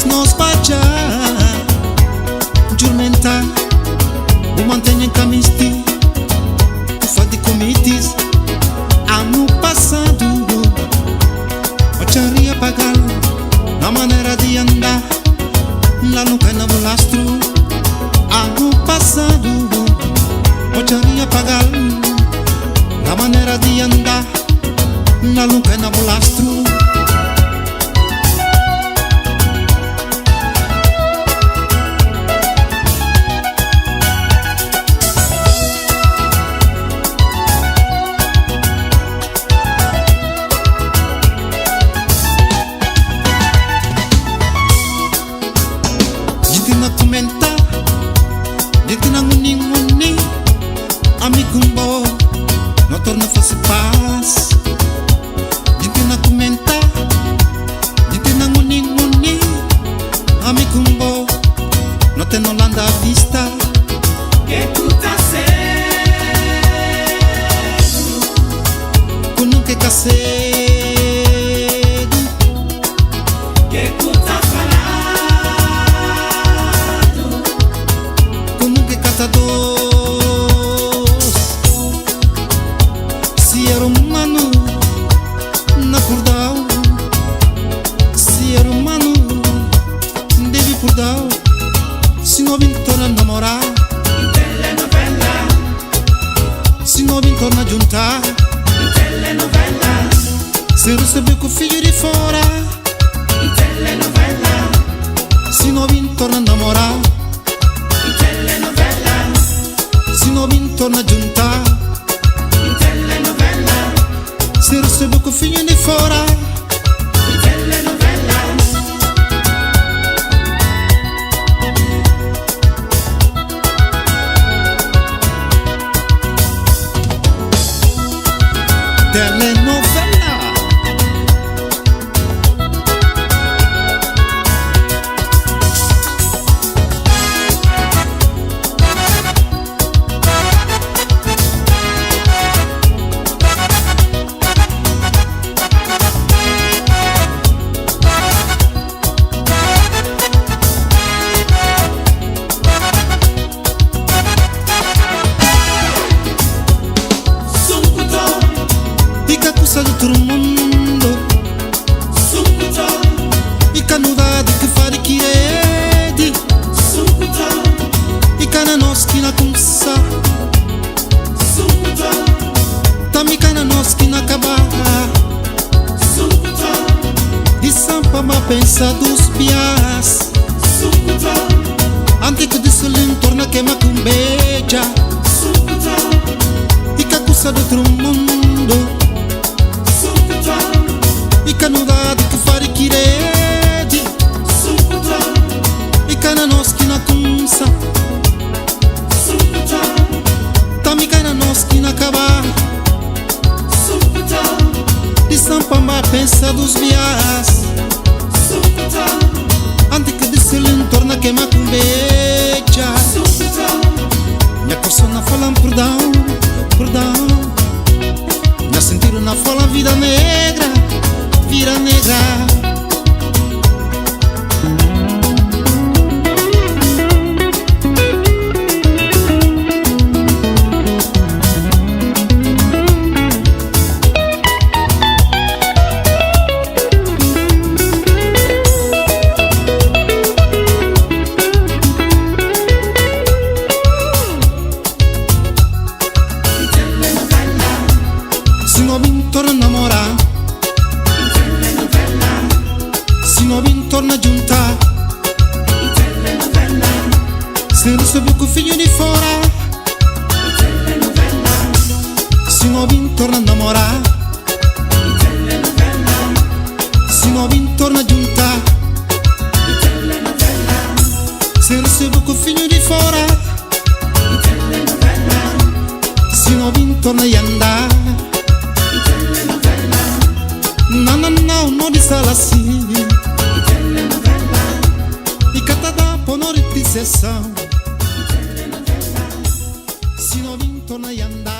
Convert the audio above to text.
nos baja jurmenta o mantenha camisti fadi comitis ano passado o charia pagar na maneira de andar lá no canal lastro ano passado o charia pagar na maneira de andar lá no canal lastro. Dito na nguni-nguni amigumbo no torna faz paz. Dito na comenta dito na nguni-nguni amigumbo no te no landa a vista que tu tá cedo tu nunca cacedo que tu tá falado tu nunca catador. Se era humano na cordal, se era humano deve cordal, se não vim torna namorar, telenovela, se não vim torna juntar, telenovela, se recebeu com o filho de fora, telenovela, se não vim torna namorar, telenovela, se não vim torna juntar, telenovela, se recebeu com o filho de fora. telenovela, Telenovela. Fica custa de todo mundo, e canudade que fare que rede, e cana nós que na cunça, também cana nós que na acabar, e sampa ma pensa dos pias, antico de solim torna que ma cumbeja, fica custa de todo mundo. E canudade que fare que rede, e cana nós que na cunça, também cana nós que na acabar, e sampa ma pensa dos vias, antes que de selim torna que ma cumbeja. Minha coça na fala perdão, perdão, minha sentiram na fala vida negra, vida negra. Se não vim torna namorar, se não vim torna juntar, se recebeu com o filho de fora, se não vim torna namorar, se não vim torna juntar, se recebeu com o filho de fora, se não vim torna andar. Não, não, não, não diz assim. E catada por noite de sessão. Se não vim torna andar.